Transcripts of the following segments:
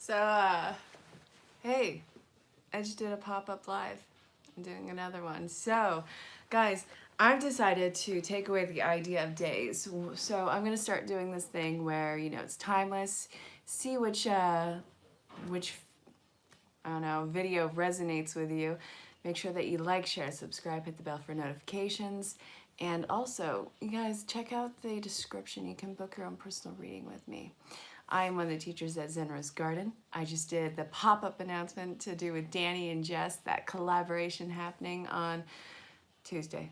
Hey, I just did a pop-up live. I'm doing another one. So, guys, I've decided to take away the idea of days. So I'm gonna start doing this thing where, it's timeless. See which I don't know, video resonates with you. Make sure that you like, share, subscribe, hit the bell for notifications. And also, you guys, check out the description. You can book your own personal reading with me. I am one of the teachers at Zenra's Garden. I just did the pop-up announcement to do with Danny and Jess, that collaboration happening on Tuesday.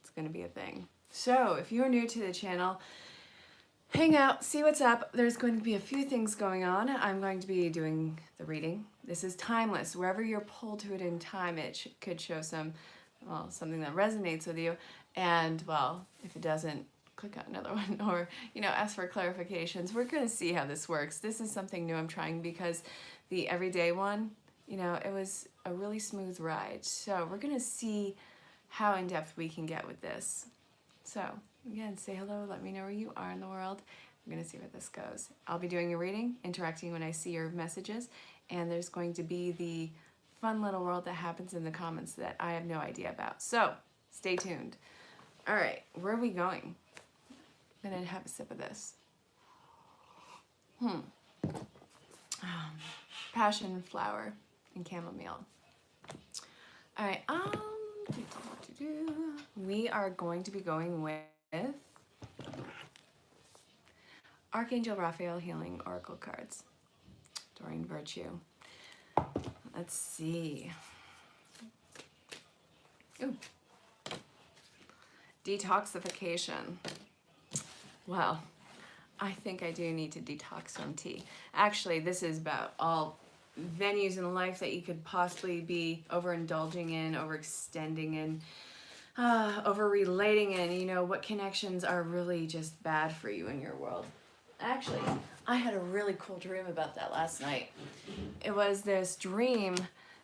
It's gonna be a thing. So if you're new to the channel, hang out, see what's up. There's going to be a few things going on. I'm going to be doing the reading. This is timeless. Wherever you're pulled to it in time, it could show something that resonates with you. And, well, if it doesn't, click on another one or, ask for clarifications. We're going to see how this works. This is something new I'm trying because the everyday one, it was a really smooth ride. So we're going to see how in-depth we can get with this. So, again, say hello, let me know where you are in the world. I'm going to see where this goes. I'll be doing a reading, interacting when I see your messages, and there's going to be the fun little world that happens in the comments that I have no idea about. So, stay tuned. All right, where are we going? I'm going to have a sip of this. Passion flower and chamomile. All right, we are going to be going with Archangel Raphael Healing Oracle cards. Doreen Virtue. Let's see. Ooh. Detoxification. Well, I think I do need to detox some tea. Actually, this is about all venues in life that you could possibly be overindulging in, overextending in, over-relating in, what connections are really just bad for you in your world. Actually, I had a really cool dream about that last night. It was this dream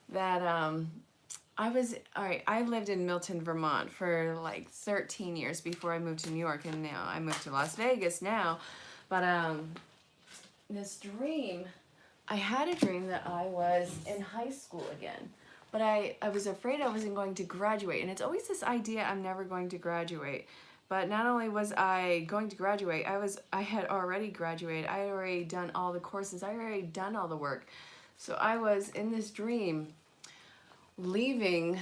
that I lived in Milton, Vermont for like 13 years before I moved to New York, and now I moved to Las Vegas now. But this dream, I had a dream that I was in high school again. But I was afraid I wasn't going to graduate. And it's always this idea I'm never going to graduate. But not only was I going to graduate, I had already graduated. I had already done all the courses. I had already done all the work. So I was in this dream leaving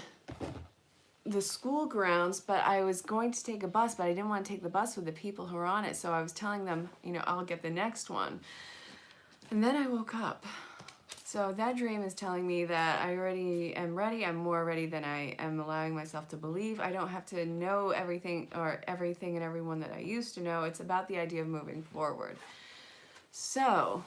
the school grounds, but I was going to take a bus, but I didn't want to take the bus with the people who were on it. So I was telling them, I'll get the next one. And then I woke up. So that dream is telling me that I already am ready. I'm more ready than I am allowing myself to believe. I don't have to know everything and everyone that I used to know. It's about the idea of moving forward. So,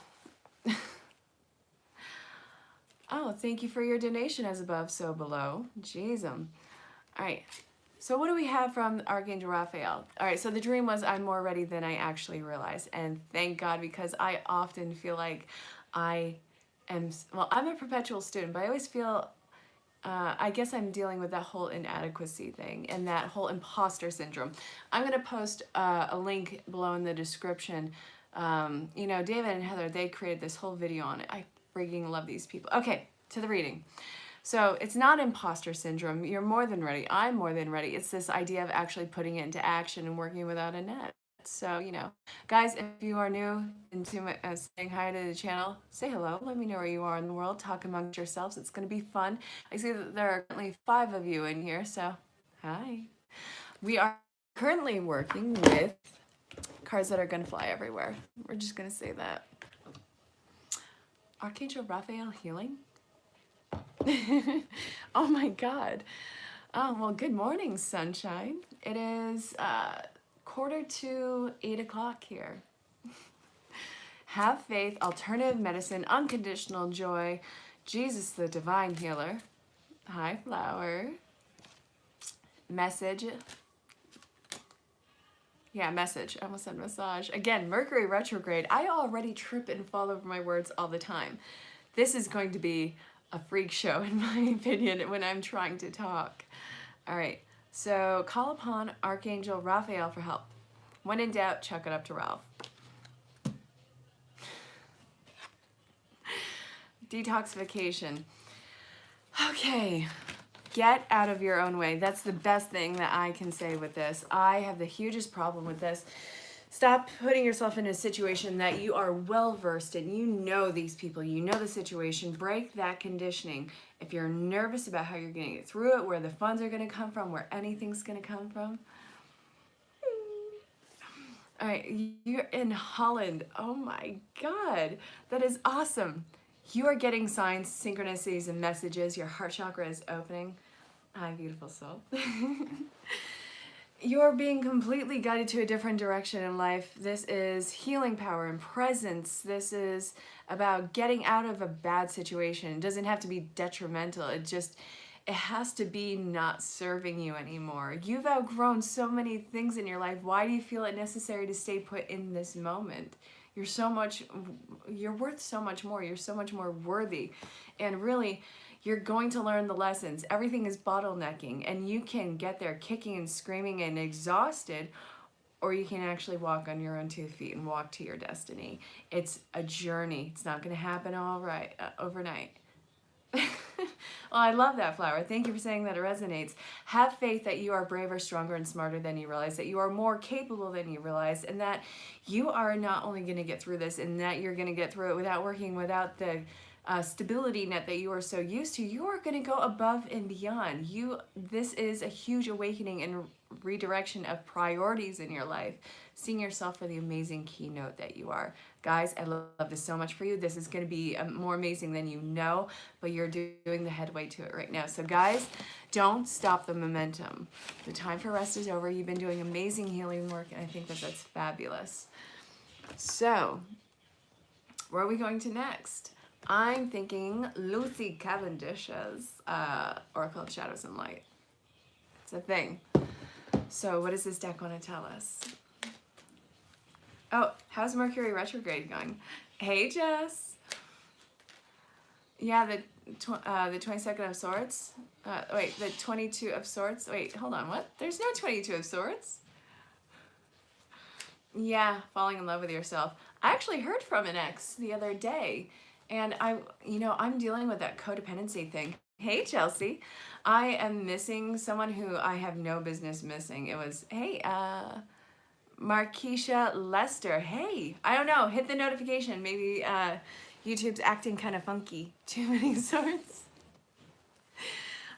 oh, thank you for your donation as above, so below. Jeez. All right. So what do we have from Archangel Raphael? All right, so the dream was I'm more ready than I actually realized. And thank God, because I often feel like I'm a perpetual student, but I always feel, I guess I'm dealing with that whole inadequacy thing and that whole imposter syndrome. I'm going to post a link below in the description. David and Heather, they created this whole video on it. I freaking love these people. Okay, to the reading. So it's not imposter syndrome. You're more than ready. I'm more than ready. It's this idea of actually putting it into action and working without a net. So, guys, if you are new into saying hi to the channel, say hello. Let me know where you are in the world. Talk amongst yourselves. It's going to be fun. I see that there are currently 5 of you in here, so hi. We are currently working with cards that are going to fly everywhere. We're just going to say that. Archangel Raphael Healing? Oh my God. Oh, well, good morning, sunshine. It is 7:45 here. Have faith, alternative medicine, unconditional joy, Jesus the divine healer. Hi, flower. Message. Yeah, message. I almost said massage. Again, Mercury retrograde. I already trip and fall over my words all the time. This is going to be a freak show, in my opinion, when I'm trying to talk. All right, so call upon Archangel Raphael for help. When in doubt, chuck it up to Ralph. Detoxification. Okay. Get out of your own way. That's the best thing that I can say with this. I have the hugest problem with this. Stop putting yourself in a situation that you are well versed in. You know these people, you know the situation. Break that conditioning. If you're nervous about how you're going to get through it, where the funds are going to come from, where anything's going to come from. All right, you're in Holland. Oh my God, that is awesome. You are getting signs, synchronicities, and messages. Your heart chakra is opening. Hi, beautiful soul. You're being completely guided to a different direction in life. This is healing power and presence. This is about getting out of a bad situation. It doesn't have to be detrimental. It has to be not serving you anymore. You've outgrown so many things in your life. Why do you feel it necessary to stay put in this moment? You're worth so much more. You're so much more worthy. And really, you're going to learn the lessons. Everything is bottlenecking, and you can get there kicking and screaming and exhausted, or you can actually walk on your own 2 feet and walk to your destiny. It's a journey. It's not going to happen overnight. Well, I love that, flower. Thank you for saying that it resonates. Have faith that you are braver, stronger, and smarter than you realize, that you are more capable than you realize, and that you are not only going to get through this, and that you're going to get through it without the stability net that you are so used to. You are going to go above and beyond. This is a huge awakening and redirection of priorities in your life, seeing yourself for the amazing keynote that you are. Guys, I love this so much for you. This is going to be more amazing than you know, but you're doing the headway to it right now. So guys, don't stop the momentum. The time for rest is over. You've been doing amazing healing work, and I think that that's fabulous. So, where are we going to next? I'm thinking Lucy Cavendish's Oracle of Shadows and Light. It's a thing. So what does this deck want to tell us? Oh, how's Mercury retrograde going? Hey, Jess. Yeah, the 22nd of Swords. Wait, the 22 of Swords. Wait, hold on. What? There's no 22 of Swords. Yeah, falling in love with yourself. I actually heard from an ex the other day, and I'm dealing with that codependency thing. Hey, Chelsea. I am missing someone who I have no business missing. It was, hey, Markeisha Lester. Hey, I don't know. Hit the notification. Maybe YouTube's acting kind of funky. Too many swords.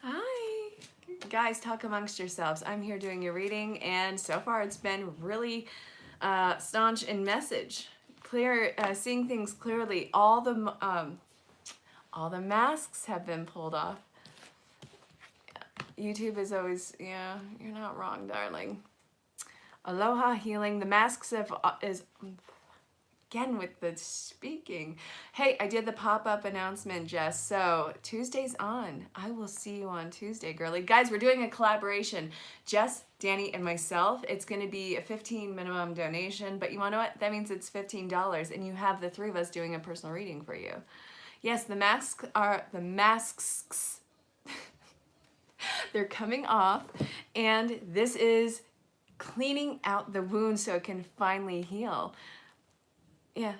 Hi. Guys, talk amongst yourselves. I'm here doing your reading, and so far it's been really staunch in message. Clear, seeing things clearly. All the masks have been pulled off. YouTube is always, yeah, you're not wrong, darling. Aloha healing. The masks is again with the speaking. Hey, I did the pop-up announcement, Jess. So Tuesday's on. I will see you on Tuesday, girly. Guys, we're doing a collaboration. Jess, Danny, and myself. It's going to be a $15 minimum donation, but you want to know what? That means it's $15, and you have the 3 of us doing a personal reading for you. Yes, the masks. They're coming off, and this is cleaning out the wound so it can finally heal. Yeah,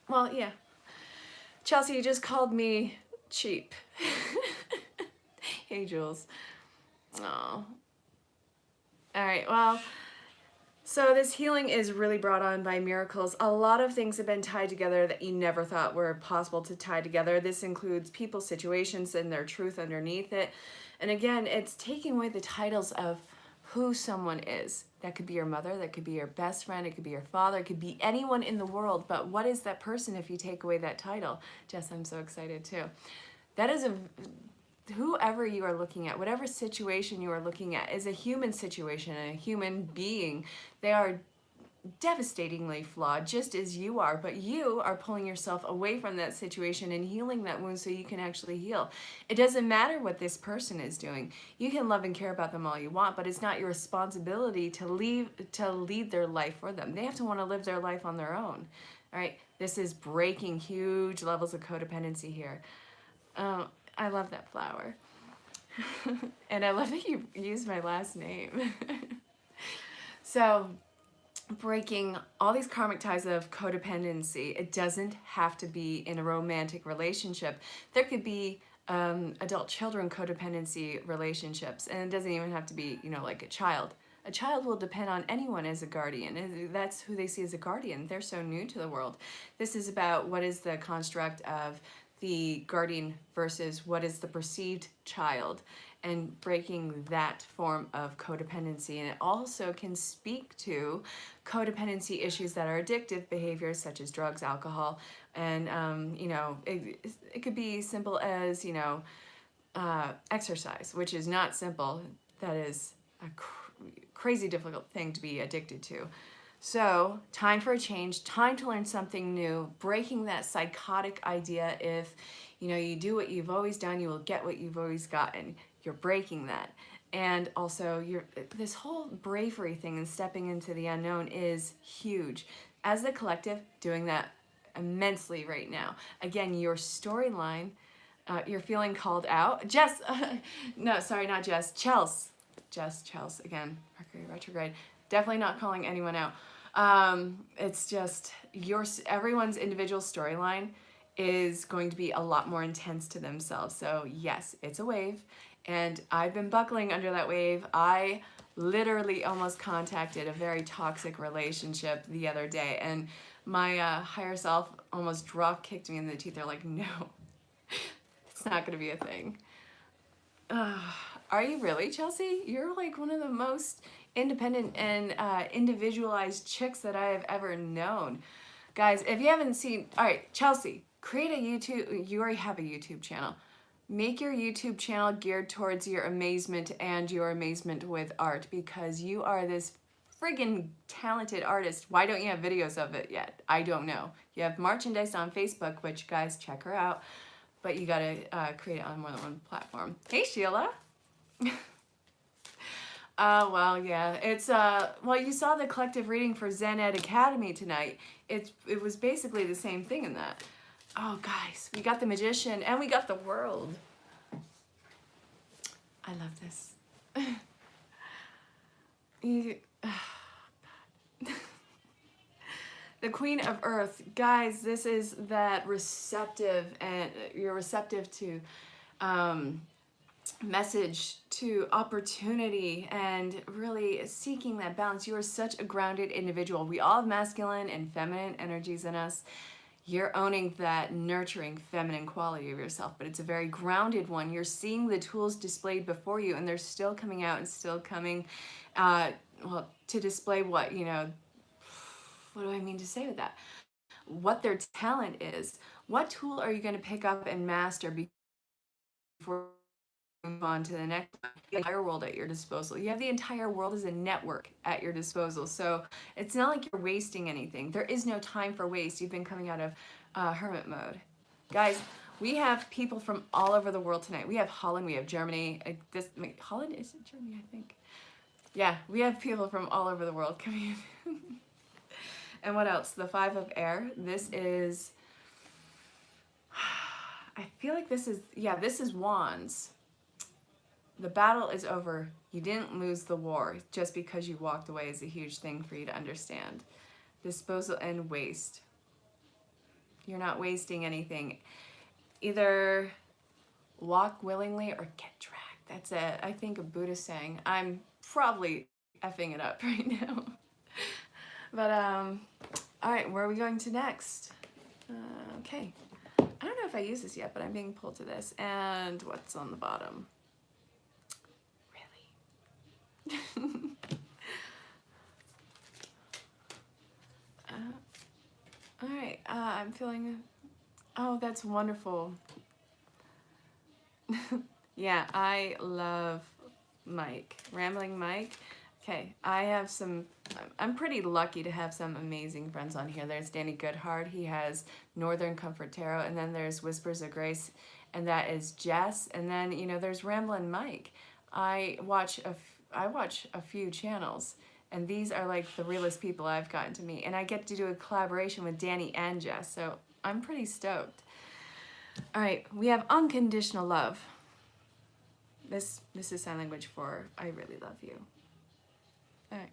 well, yeah. Chelsea, you just called me cheap. Hey, Jules. Oh. All right, well, so this healing is really brought on by miracles. A lot of things have been tied together that you never thought were possible to tie together. This includes people's situations and their truth underneath it. And again, it's taking away the titles of who someone is. That could be your mother, that could be your best friend, it could be your father, it could be anyone in the world, but what is that person if you take away that title? Jess, I'm so excited too. That is whoever you are looking at, whatever situation you are looking at is a human situation, a human being. They are devastatingly flawed, just as you are, but you are pulling yourself away from that situation and healing that wound so you can actually heal. It doesn't matter what this person is doing. You can love and care about them all you want, but it's not your responsibility to lead their life for them. They have to want to live their life on their own. All right, this is breaking huge levels of codependency here. I love that flower. And I love that you used my last name. So breaking all these karmic ties of codependency. It doesn't have to be in a romantic relationship. There could be adult children codependency relationships, and it doesn't even have to be, you know, like a child. A child will depend on anyone as a guardian, and that's who they see as a guardian. They're so new to the world. This is about what is the construct of the guardian versus what is the perceived child, and breaking that form of codependency. And it also can speak to codependency issues that are addictive behaviors such as drugs, alcohol, and you know, it could be simple as, you know, exercise, which is not simple. That is a crazy difficult thing to be addicted to. So, time for a change, time to learn something new, breaking that psychotic idea, if, you know, you do what you've always done, you will get what you've always gotten. You're breaking that. And also, this whole bravery thing and stepping into the unknown is huge. As the collective, doing that immensely right now. Again, your storyline, you're feeling called out. Jess, no, sorry, not Jess, Chels. Jess, Chels, again, Mercury retrograde. Definitely not calling anyone out. It's just everyone's individual storyline is going to be a lot more intense to themselves. So yes, it's a wave, and I've been buckling under that wave. I literally almost contacted a very toxic relationship the other day, and my higher self almost drop kicked me in the teeth. They're like, no, it's not going to be a thing. Are you really, Chelsea? You're like one of the most independent and individualized chicks that I have ever known. Guys, if you haven't seen, all right, Chelsea, create a YouTube, you already have a YouTube channel. Make your YouTube channel geared towards your amazement and your amazement with art, because you are this friggin' talented artist. Why don't you have videos of it yet? I don't know. You have merchandise on Facebook, which, guys, check her out, but you gotta create it on more than one platform. Hey, Sheila. Well, yeah, it's, well, you saw the collective reading for Zen Ed Academy tonight. It was basically the same thing in that. Oh, guys, we got the Magician and we got the World. I love this. The Queen of Earth. Guys, this is that receptive, and you're receptive to message, to opportunity, and really seeking that balance. You are such a grounded individual. We all have masculine and feminine energies in us. You're owning that nurturing feminine quality of yourself, but it's a very grounded one. You're seeing the tools displayed before you, and they're still coming out and still coming, well, to display what, you know, what do I mean to say with that? What their talent is. What tool are you going to pick up and master before move on to the next one? The entire world at your disposal. You have the entire world as a network at your disposal. So it's not like you're wasting anything. There is no time for waste. You've been coming out of hermit mode. Guys, we have people from all over the world tonight. We have Holland, we have Germany. Holland, is it Germany, I think? Yeah, we have people from all over the world coming in. And what else? The Five of Air. This is, I feel like this is, yeah, this is Wands. The battle is over. You didn't lose the war. Just because you walked away is a huge thing for you to understand. Disposal and waste. You're not wasting anything. Either walk willingly or get dragged. That's it. I think a Buddhist saying. I'm probably effing it up right now. But, all right, where are we going to next? Okay. I don't know if I use this yet, but I'm being pulled to this. And what's on the bottom? Really? All right, I'm feeling, oh, that's wonderful. Yeah, I love Mike, Rambling Mike. Okay, I have some, I'm pretty lucky to have some amazing friends on here. There's Danny Goodhart, he has Northern Comfort Tarot, and then there's Whispers of Grace, and that is Jess, and then, you know, there's Ramblin' Mike. I watch a few channels, and these are like the realest people I've gotten to meet, and I get to do a collaboration with Danny and Jess, so I'm pretty stoked. All right, we have Unconditional Love. This is sign language for I really love you. All right.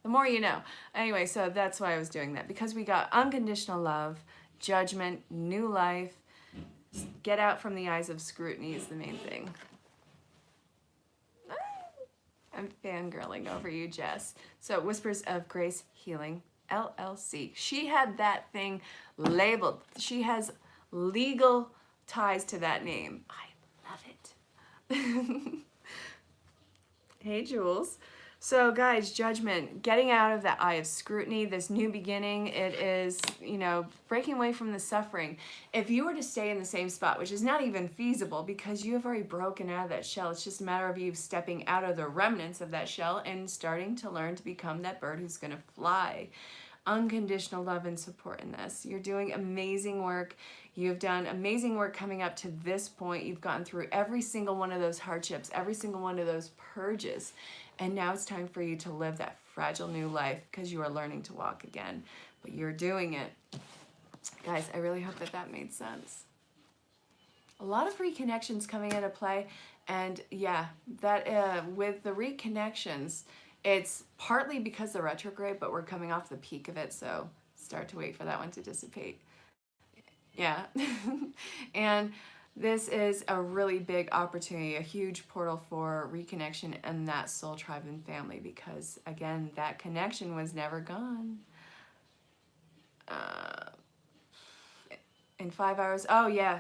The more you know. Anyway, so that's why I was doing that, because we got unconditional love, judgment, new life. Get out from the eyes of scrutiny is the main thing. I'm fangirling over you, Jess. So Whispers of Grace Healing, LLC. She had that thing labeled. She has legal ties to that name. I love it. Hey, Jules. So guys, judgment, getting out of that eye of scrutiny, this new beginning, it is, you know, breaking away from the suffering. If you were to stay in the same spot, which is not even feasible because you have already broken out of that shell, it's just a matter of you stepping out of the remnants of that shell and starting to learn to become that bird who's going to fly. Unconditional love and support in this. You're doing amazing work. You've done amazing work coming up to this point. You've gotten through every single one of those hardships, every single one of those purges. And now it's time for you to live that fragile new life because you are learning to walk again. But you're doing it. Guys, I really hope that that made sense. A lot of reconnections coming into play. And yeah, that with the reconnections, it's partly because the retrograde, but we're coming off the peak of it. So start to wait for that one to dissipate. Yeah. And this is a really big opportunity, a huge portal for reconnection and that soul tribe and family, because again, that connection was never gone. In 5 hours, oh yeah,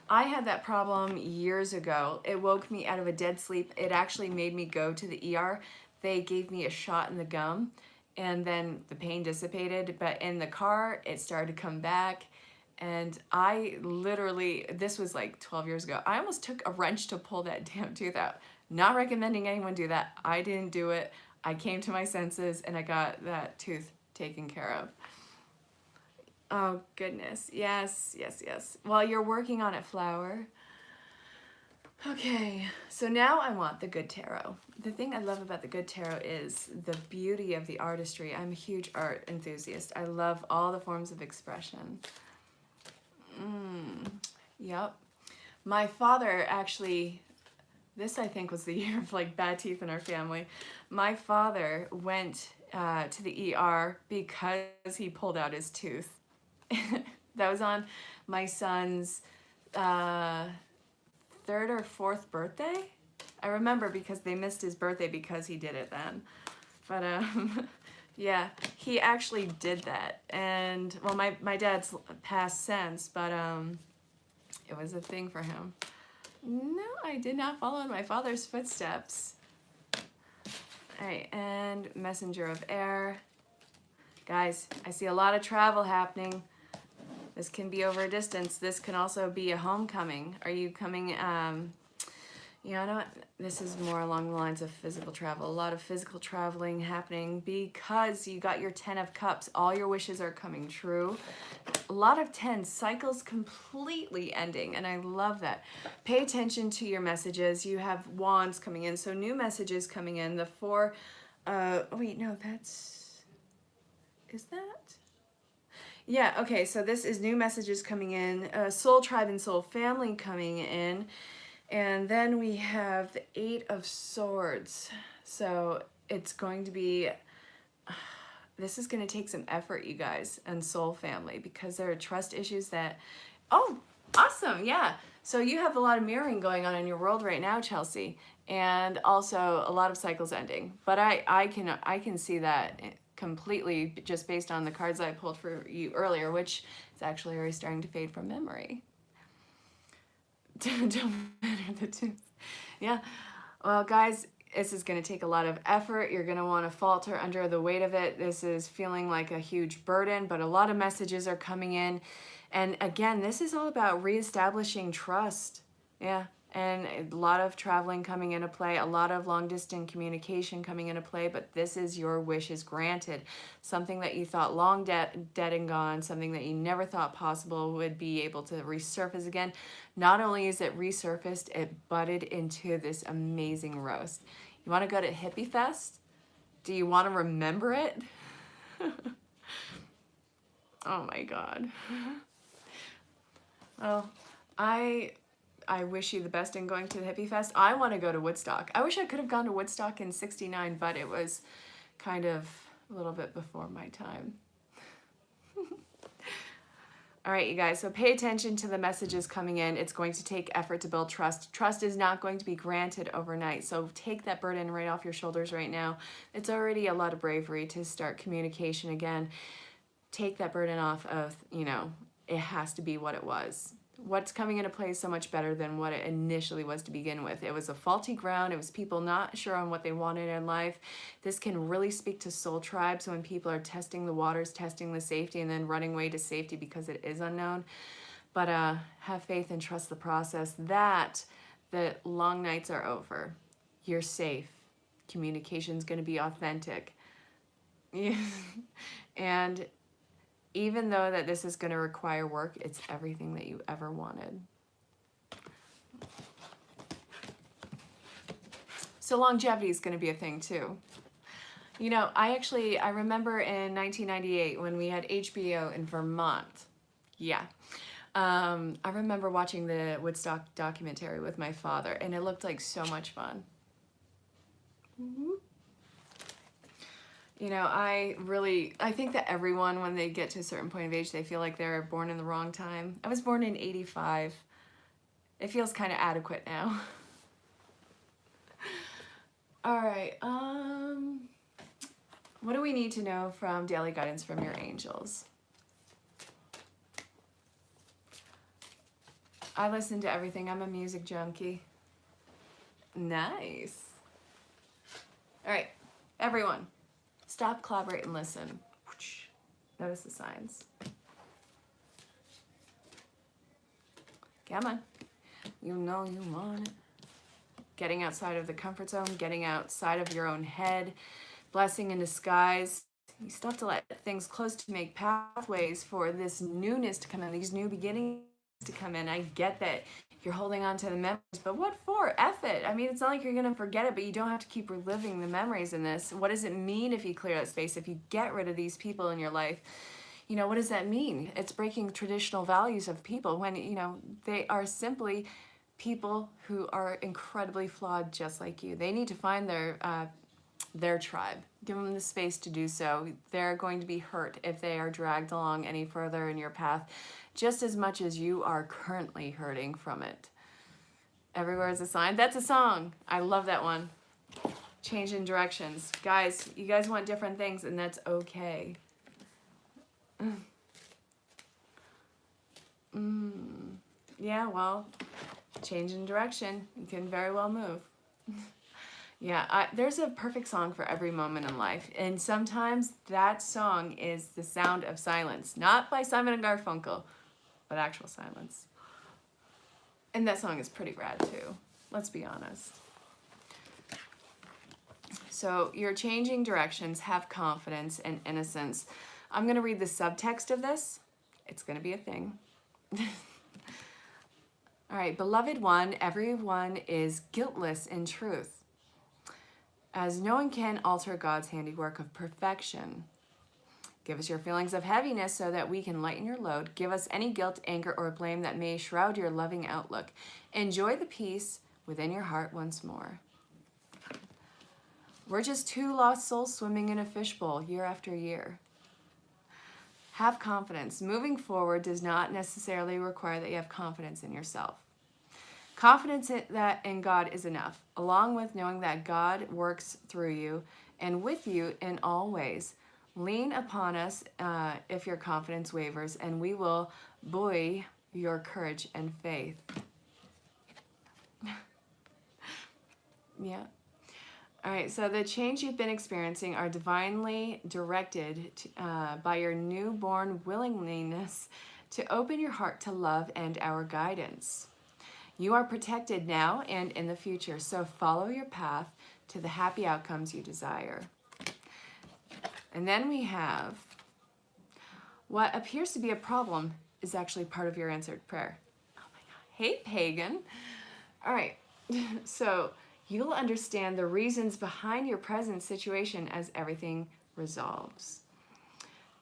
I had that problem years ago. It woke me out of a dead sleep. It actually made me go to the ER. They gave me a shot in the gum and then the pain dissipated, but in the car, it started to come back. And I literally, this was like 12 years ago, I almost took a wrench to pull that damn tooth out. Not recommending anyone do that. I didn't do it. I came to my senses and I got that tooth taken care of. Oh goodness, yes, yes, yes. Well, you're working on it, Flower. Okay, so now I want the good tarot. The thing I love about the good tarot is the beauty of the artistry. I'm a huge art enthusiast. I love all the forms of expression. Yep. My father actually, this I think was the year of like bad teeth in our family. My father went to the ER because he pulled out his tooth. That was on my son's 3rd or 4th birthday. I remember because they missed his birthday because he did it then. But yeah, he actually did that. And well, my dad's passed since, but it was a thing for him. No, I did not follow in my father's footsteps. All right, and Messenger of Air. Guys, I see a lot of travel happening. This can be over a distance. This can also be a homecoming. Are you coming, you know what? This is more along the lines of physical travel. A lot of physical traveling happening because you got your 10 of Cups. All your wishes are coming true. A lot of 10 cycles completely ending, and I love that. Pay attention to your messages. You have Wands coming in, so new messages coming in. The 4, oh wait, no, that's, is that? Yeah, okay, so this is new messages coming in, soul tribe and soul family coming in, and then we have the 8 of Swords. So it's going to be, this is going to take some effort, you guys, and soul family, because there are trust issues that, oh, awesome, yeah. So you have a lot of mirroring going on in your world right now, Chelsea, and also a lot of cycles ending. But I can see that completely just based on the cards I pulled for you earlier, which is actually already starting to fade from memory. Don't matter the tooth. Yeah. Well, guys, this is going to take a lot of effort. You're going to want to falter under the weight of it. This is feeling like a huge burden, but a lot of messages are coming in. And again, this is all about reestablishing trust. Yeah. And a lot of traveling coming into play, a lot of long distance communication coming into play, but this is your wishes granted. Something that you thought long dead and gone, something that you never thought possible would be able to resurface again. Not only is it resurfaced, it budded into this amazing roast. You want to go to Hippie Fest? Do you want to remember it? Oh my God. Well, I wish you the best in going to the Hippie Fest. I want to go to Woodstock. I wish I could have gone to Woodstock in '69, but it was kind of a little bit before my time. All right, you guys, so pay attention to the messages coming in. It's going to take effort to build trust. Trust is not going to be granted overnight, so take that burden right off your shoulders right now. It's already a lot of bravery to start communication again. Take that burden off of, you know, it has to be what it was. What's coming into play is so much better than what it initially was to begin with. It was a faulty ground. It was people not sure on what they wanted in life. This can really speak to soul tribes when people are testing the waters, testing the safety, and then running away to safety because it is unknown. But have faith and trust the process that the long nights are over. You're safe. Communication's going to be authentic. And even though that this is going to require work, it's everything that you ever wanted. So longevity is going to be a thing too. You know, I remember in 1998 when we had HBO in Vermont. Yeah. I remember watching the Woodstock documentary with my father, and it looked like so much fun. You know, I think that everyone, when they get to a certain point of age, they feel like they're born in the wrong time. I was born in 85. It feels kind of adequate now. All right, what do we need to know from daily guidance from your angels? I listen to everything. I'm a music junkie. Nice. All right, everyone. Stop, collaborate, and listen. Notice the signs. Come on. You know you want it. Getting outside of the comfort zone, getting outside of your own head, blessing in disguise. You still have to let things close to make pathways for this newness to come in, these new beginnings to come in. I get that you're holding on to the memories, but what for? F it. I mean, it's not like you're going to forget it, but you don't have to keep reliving the memories in this. What does it mean if you clear that space, if you get rid of these people in your life? You know, what does that mean? It's breaking traditional values of people when, you know, they are simply people who are incredibly flawed just like you. They need to find their tribe. Give them the space to do so. They're going to be hurt if they are dragged along any further in your path, just as much as you are currently hurting from it. Everywhere is a sign. That's a song. I love that one. Change in directions. Guys, you guys want different things, and that's okay. Yeah, well, change in direction. You can very well move. Yeah, there's a perfect song for every moment in life. And sometimes that song is The Sound of Silence. Not by Simon and Garfunkel, but actual silence. And that song is pretty rad too. Let's be honest. So you're changing directions, have confidence and innocence. I'm going to read the subtext of this. It's going to be a thing. All right, beloved one, everyone is guiltless in truth, as no one can alter God's handiwork of perfection. Give us your feelings of heaviness so that we can lighten your load. Give us any guilt, anger, or blame that may shroud your loving outlook. Enjoy the peace within your heart once more. We're just two lost souls swimming in a fishbowl year after year. Have confidence. Moving forward does not necessarily require that you have confidence in yourself. Confidence that in God is enough, along with knowing that God works through you and with you in all ways. Lean upon us if your confidence wavers, and we will buoy your courage and faith. Yeah. All right, so the change you've been experiencing are divinely directed by your newborn willingness to open your heart to love and our guidance. You are protected now and in the future, so follow your path to the happy outcomes you desire. And then we have, what appears to be a problem is actually part of your answered prayer. Oh my God. Hey, pagan. All right, so you'll understand the reasons behind your present situation as everything resolves.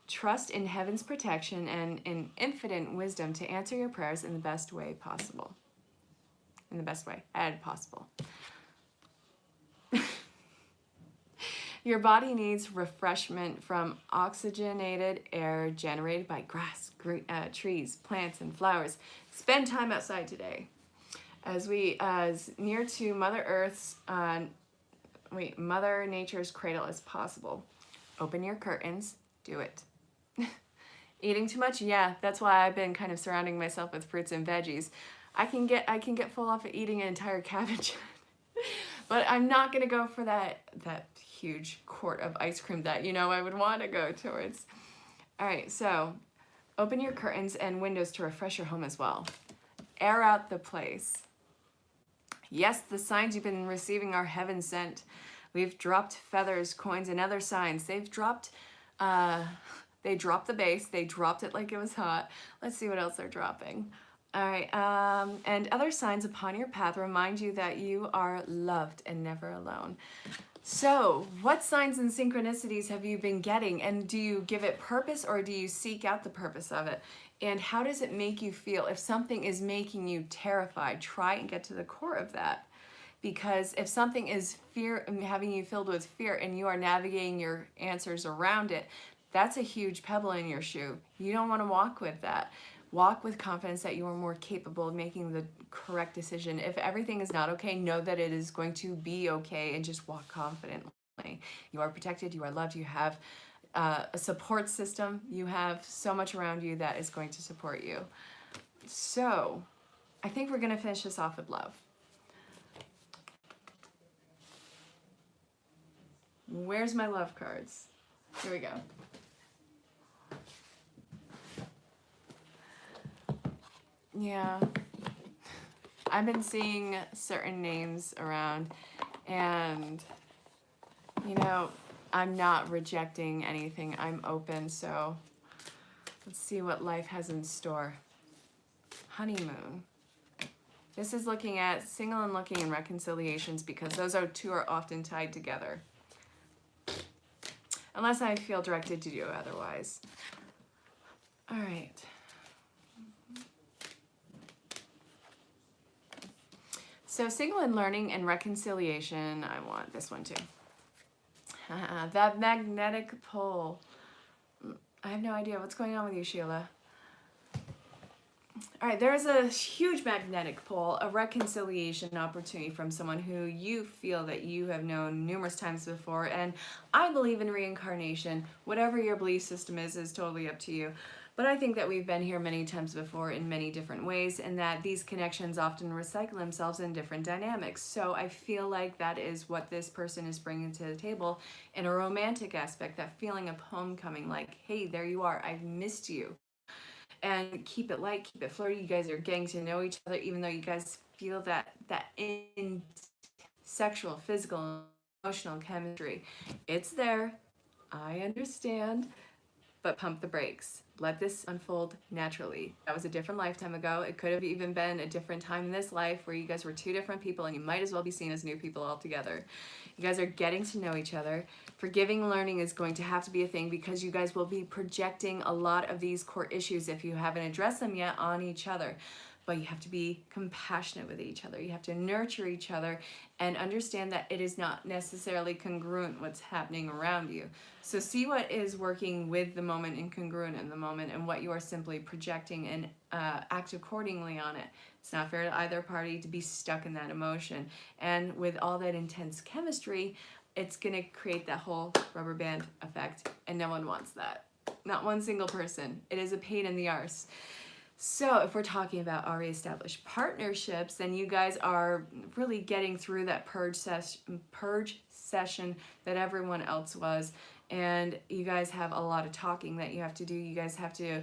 Trust in heaven's protection and in infinite wisdom to answer your prayers in the best way possible. Your body needs refreshment from oxygenated air generated by grass, trees, plants, and flowers. Spend time outside today. As near to Mother Earth's, Mother Nature's cradle as possible. Open your curtains. Do it. Eating too much? Yeah, that's why I've been kind of surrounding myself with fruits and veggies. I can get full off of eating an entire cabbage. But I'm not gonna go for that huge quart of ice cream that I would want to go towards. All right, so open your curtains and windows to refresh your home as well. Air out the place. Yes, the signs you've been receiving are heaven sent. We've dropped feathers, coins, and other signs. They've dropped, they dropped the base. They dropped it like it was hot. Let's see what else they're dropping. All right, and other signs upon your path remind you that you are loved and never alone. So, what signs and synchronicities have you been getting, and do you give it purpose or do you seek out the purpose of it? And how does it make you feel? If something is making you terrified, try and get to the core of that. Because if something is having you filled with fear and you are navigating your answers around it, that's a huge pebble in your shoe. You don't want to walk with that. Walk with confidence that you are more capable of making the correct decision. If everything is not okay, know that it is going to be okay and just walk confidently. You are protected, you are loved, you have a support system. You have so much around you that is going to support you. So, I think we're going to finish this off with love. Where's my love cards? Here we go. Yeah, I've been seeing certain names around, and I'm not rejecting anything. I'm open, so let's see what life has in store. Honeymoon. This is looking at single and looking in reconciliations because those two are often tied together. Unless I feel directed to do otherwise. All right. So single and learning and reconciliation, I want this one too. That magnetic pull. I have no idea what's going on with you, Sheila. All right, there's a huge magnetic pull, a reconciliation opportunity from someone who you feel that you have known numerous times before. And I believe in reincarnation. Whatever your belief system is totally up to you. But I think that we've been here many times before in many different ways, and that these connections often recycle themselves in different dynamics. So I feel like that is what this person is bringing to the table in a romantic aspect, that feeling of homecoming, like, hey, there you are, I've missed you. And keep it light, keep it flirty. You guys are getting to know each other, even though you guys feel that in sexual, physical, emotional chemistry. It's there. I understand. But pump the brakes. Let this unfold naturally. That was a different lifetime ago. It could have even been a different time in this life where you guys were two different people and you might as well be seen as new people altogether. You guys are getting to know each other. Forgiving learning is going to have to be a thing because you guys will be projecting a lot of these core issues if you haven't addressed them yet on each other. But you have to be compassionate with each other. You have to nurture each other and understand that it is not necessarily congruent what's happening around you. So see what is working with the moment and congruent in the moment, and what you are simply projecting, and act accordingly on it. It's not fair to either party to be stuck in that emotion. And with all that intense chemistry, it's gonna create that whole rubber band effect, and no one wants that. Not one single person. It is a pain in the arse. So if we're talking about already established partnerships, then you guys are really getting through that purge session that everyone else was. And you guys have a lot of talking that you have to do. You guys have to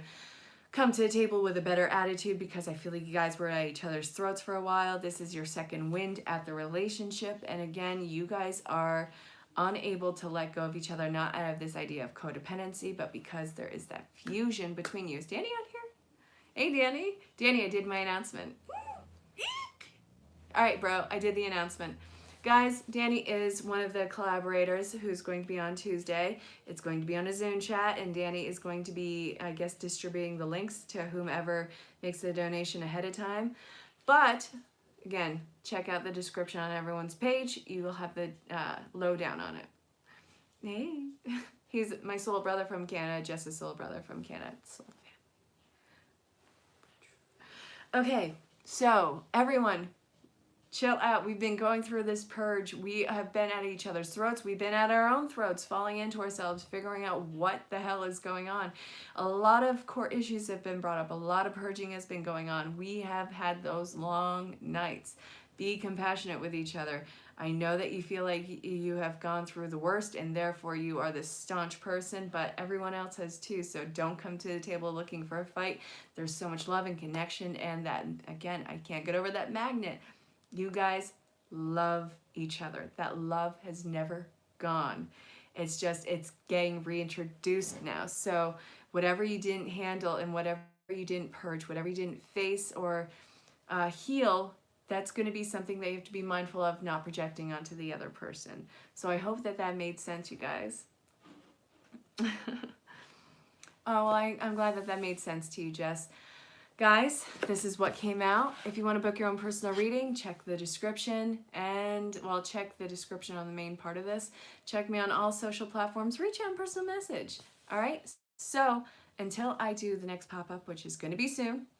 come to the table with a better attitude, because I feel like you guys were at each other's throats for a while. This is your second wind at the relationship. And again, you guys are unable to let go of each other, not out of this idea of codependency, but because there is that fusion between you. Is Danny out here? Hey, Danny. Danny, I did my announcement. All right, bro, I did the announcement. Guys, Danny is one of the collaborators who's going to be on Tuesday. It's going to be on a Zoom chat, and Danny is going to be, I guess, distributing the links to whomever makes the donation ahead of time. But, again, check out the description on everyone's page. You will have the lowdown on it. Hey. He's my soul brother from Canada, Jess's soul brother from Canada. Soul fan. Okay, so everyone, chill out. We've been going through this purge. We have been at each other's throats. We've been at our own throats, falling into ourselves, figuring out what the hell is going on. A lot of core issues have been brought up. A lot of purging has been going on. We have had those long nights. Be compassionate with each other. I know that you feel like you have gone through the worst and therefore you are this staunch person, but everyone else has too. So don't come to the table looking for a fight. There's so much love and connection, and that, again, I can't get over that magnet. You guys love each other. That love has never gone. It's just, it's getting reintroduced now. So whatever you didn't handle and whatever you didn't purge, whatever you didn't face or heal, that's going to be something that you have to be mindful of not projecting onto the other person. So I hope that that made sense, you guys. Oh, well, I'm glad that that made sense to you, Jess. Guys, this is what came out. If you want to book your own personal reading, check the description and, well, check the description on the main part of this. Check me on all social platforms. Reach out in personal message. All right? So until I do the next pop-up, which is going to be soon,